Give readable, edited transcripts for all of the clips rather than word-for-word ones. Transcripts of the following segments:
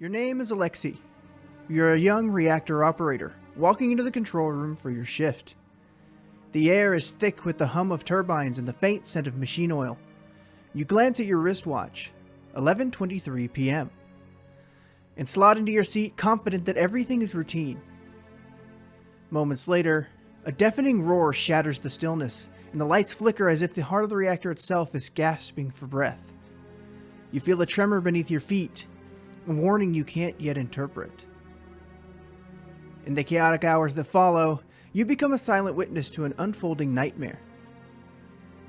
Your name is Alexei. You're a young reactor operator, walking into the control room for your shift. The air is thick with the hum of turbines and the faint scent of machine oil. You glance at your wristwatch, 11:23 p.m., and slot into your seat confident that everything is routine. Moments later, a deafening roar shatters the stillness, and the lights flicker as if the heart of the reactor itself is gasping for breath. You feel a tremor beneath your feet, a warning you can't yet interpret. In the chaotic hours that follow, you become a silent witness to an unfolding nightmare.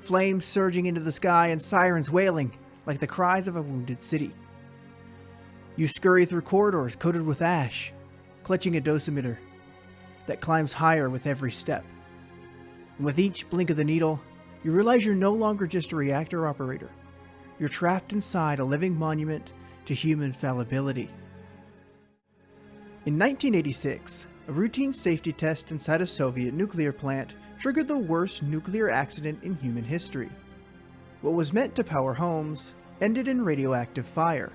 Flames surging into the sky and sirens wailing like the cries of a wounded city. You scurry through corridors coated with ash, clutching a dosimeter that climbs higher with every step. And with each blink of the needle, you realize you're no longer just a reactor operator. You're trapped inside a living monument to human fallibility. In 1986, a routine safety test inside a Soviet nuclear plant triggered the worst nuclear accident in human history. What was meant to power homes ended in radioactive fire,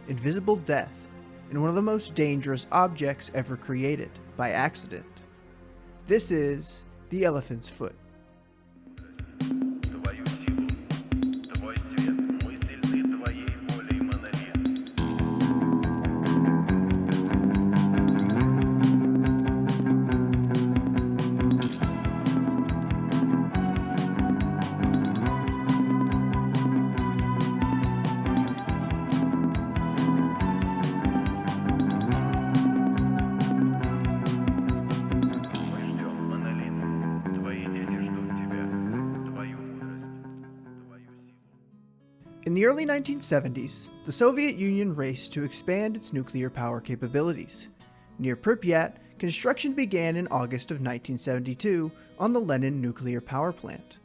invisible death, and one of the most dangerous objects ever created by accident. This is the elephant's foot. In the early 1970s, the Soviet Union raced to expand its nuclear power capabilities. Near Pripyat, construction began in August of 1972 on the Lenin nuclear power plant.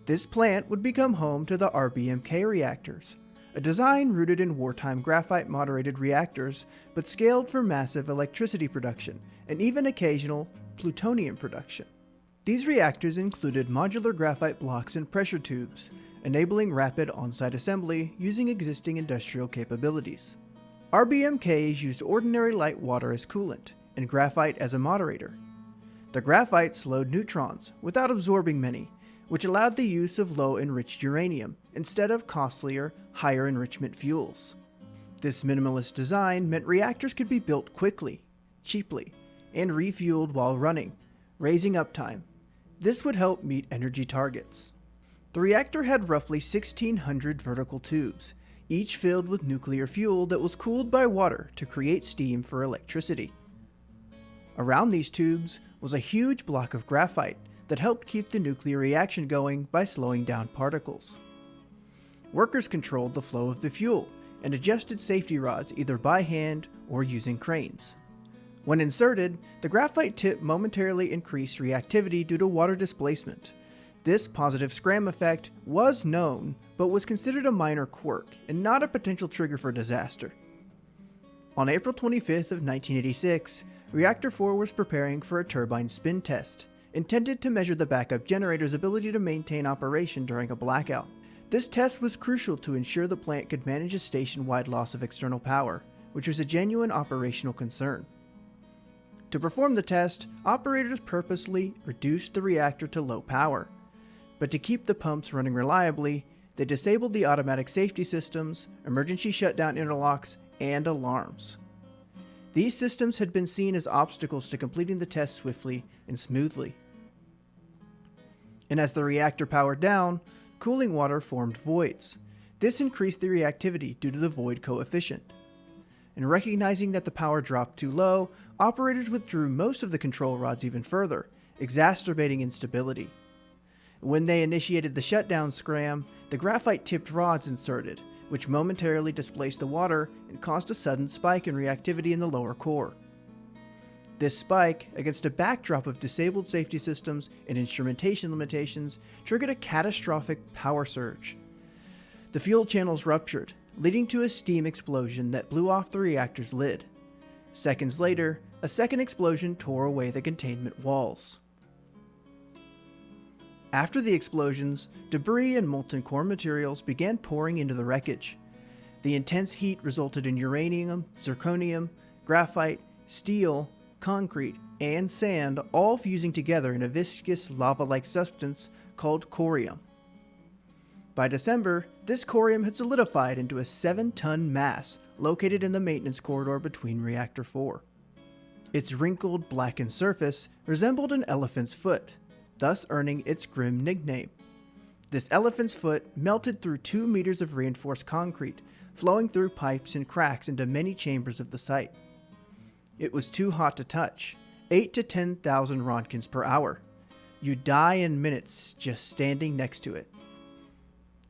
This plant would become home to the RBMK reactors, a design rooted in wartime graphite-moderated reactors but scaled for massive electricity production and even occasional plutonium production. These reactors included modular graphite blocks and pressure tubes, enabling rapid on-site assembly using existing industrial capabilities. RBMKs used ordinary light water as coolant and graphite as a moderator. The graphite slowed neutrons without absorbing many, which allowed the use of low-enriched uranium instead of costlier, higher enrichment fuels. This minimalist design meant reactors could be built quickly, cheaply, and refueled while running, raising uptime. This would help meet energy targets. The reactor had roughly 1,600 vertical tubes, each filled with nuclear fuel that was cooled by water to create steam for electricity. Around these tubes was a huge block of graphite that helped keep the nuclear reaction going by slowing down particles. Workers controlled the flow of the fuel and adjusted safety rods either by hand or using cranes. When inserted, the graphite tip momentarily increased reactivity due to water displacement. This positive scram effect was known, but was considered a minor quirk and not a potential trigger for disaster. On April 25th of 1986, Reactor 4 was preparing for a turbine spin test, intended to measure the backup generator's ability to maintain operation during a blackout. This test was crucial to ensure the plant could manage a station-wide loss of external power, which was a genuine operational concern. To perform the test, operators purposely reduced the reactor to low power. But to keep the pumps running reliably, they disabled the automatic safety systems, emergency shutdown interlocks, and alarms. These systems had been seen as obstacles to completing the test swiftly and smoothly. And as the reactor powered down, cooling water formed voids. This increased the reactivity due to the void coefficient. And recognizing that the power dropped too low, operators withdrew most of the control rods even further, exacerbating instability. When they initiated the shutdown scram, the graphite-tipped rods inserted, which momentarily displaced the water and caused a sudden spike in reactivity in the lower core. This spike, against a backdrop of disabled safety systems and instrumentation limitations, triggered a catastrophic power surge. The fuel channels ruptured, leading to a steam explosion that blew off the reactor's lid. Seconds later, a second explosion tore away the containment walls. After the explosions, debris and molten core materials began pouring into the wreckage. The intense heat resulted in uranium, zirconium, graphite, steel, concrete, and sand all fusing together in a viscous lava-like substance called corium. By December, this corium had solidified into a 7-ton mass located in the maintenance corridor between Reactor 4. Its wrinkled, blackened surface resembled an elephant's foot, thus earning its grim nickname. This elephant's foot melted through 2 meters of reinforced concrete, flowing through pipes and cracks into many chambers of the site. It was too hot to touch, 8 to 10,000 roentgens per hour. You'd die in minutes just standing next to it.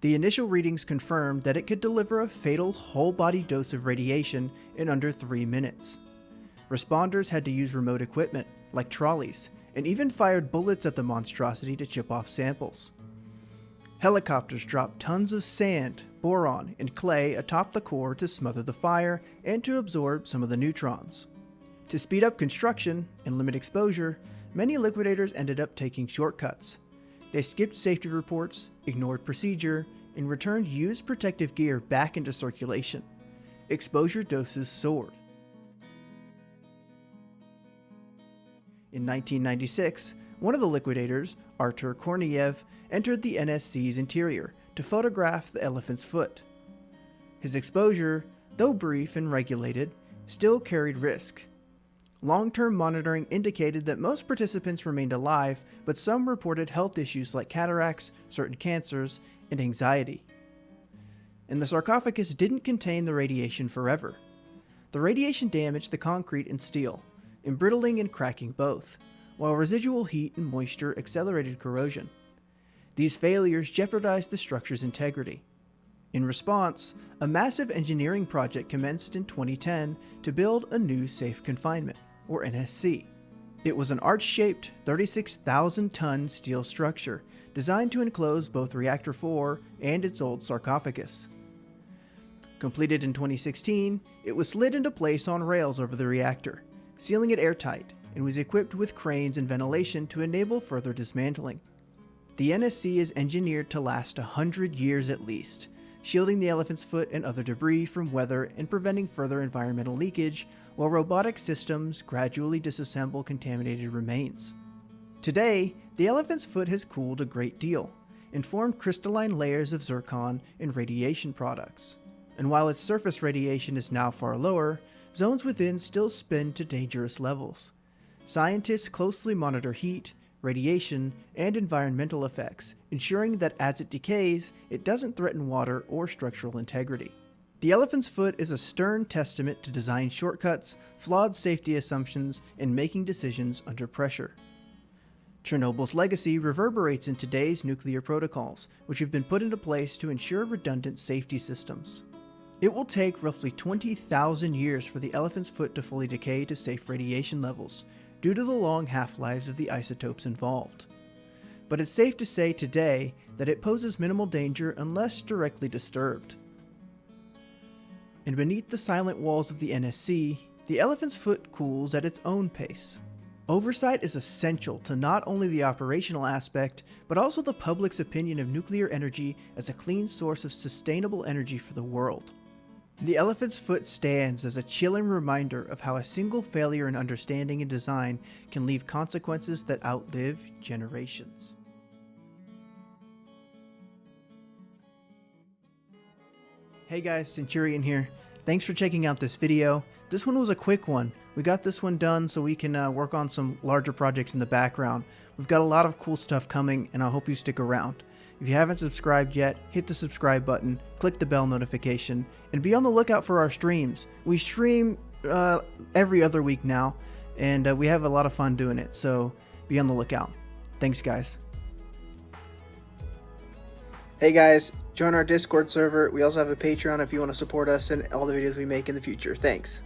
The initial readings confirmed that it could deliver a fatal whole-body dose of radiation in under 3 minutes. Responders had to use remote equipment, like trolleys, and even fired bullets at the monstrosity to chip off samples. Helicopters dropped tons of sand, boron, and clay atop the core to smother the fire and to absorb some of the neutrons. To speed up construction and limit exposure, many liquidators ended up taking shortcuts. They skipped safety reports, ignored procedure, and returned used protective gear back into circulation. Exposure doses soared. In 1996, one of the liquidators, Artur Korneyev, entered the NSC's interior to photograph the elephant's foot. His exposure, though brief and regulated, still carried risk. Long-term monitoring indicated that most participants remained alive, but some reported health issues like cataracts, certain cancers, and anxiety. And the sarcophagus didn't contain the radiation forever. The radiation damaged the concrete and steel, embrittling and cracking both, while residual heat and moisture accelerated corrosion. These failures jeopardized the structure's integrity. In response, a massive engineering project commenced in 2010 to build a new safe confinement, or NSC. It was an arch-shaped 36,000-ton steel structure designed to enclose both Reactor 4 and its old sarcophagus. Completed in 2016, it was slid into place on rails over the reactor, sealing it airtight, and was equipped with cranes and ventilation to enable further dismantling. The NSC is engineered to last 100 years at least, shielding the elephant's foot and other debris from weather and preventing further environmental leakage, while robotic systems gradually disassemble contaminated remains. Today, the elephant's foot has cooled a great deal, and formed crystalline layers of zircon and radiation products. And while its surface radiation is now far lower, zones within still spin to dangerous levels. Scientists closely monitor heat, radiation, and environmental effects, ensuring that as it decays, it doesn't threaten water or structural integrity. The elephant's foot is a stern testament to design shortcuts, flawed safety assumptions, and making decisions under pressure. Chernobyl's legacy reverberates in today's nuclear protocols, which have been put into place to ensure redundant safety systems. It will take roughly 20,000 years for the elephant's foot to fully decay to safe radiation levels, due to the long half-lives of the isotopes involved. But it's safe to say today that it poses minimal danger unless directly disturbed. And beneath the silent walls of the NSC, the elephant's foot cools at its own pace. Oversight is essential to not only the operational aspect, but also the public's opinion of nuclear energy as a clean source of sustainable energy for the world. The elephant's foot stands as a chilling reminder of how a single failure in understanding and design can leave consequences that outlive generations. Hey guys, Centurion here. Thanks for checking out this video. This one was a quick one. We got this one done so we can work on some larger projects in the background. We've got a lot of cool stuff coming, and I hope you stick around. If you haven't subscribed yet, hit the subscribe button, click the bell notification, and be on the lookout for our streams. We stream every other week now, and we have a lot of fun doing it, so be on the lookout. Thanks, guys. Hey guys, join our Discord server. We also have a Patreon if you want to support us and all the videos we make in the future. Thanks.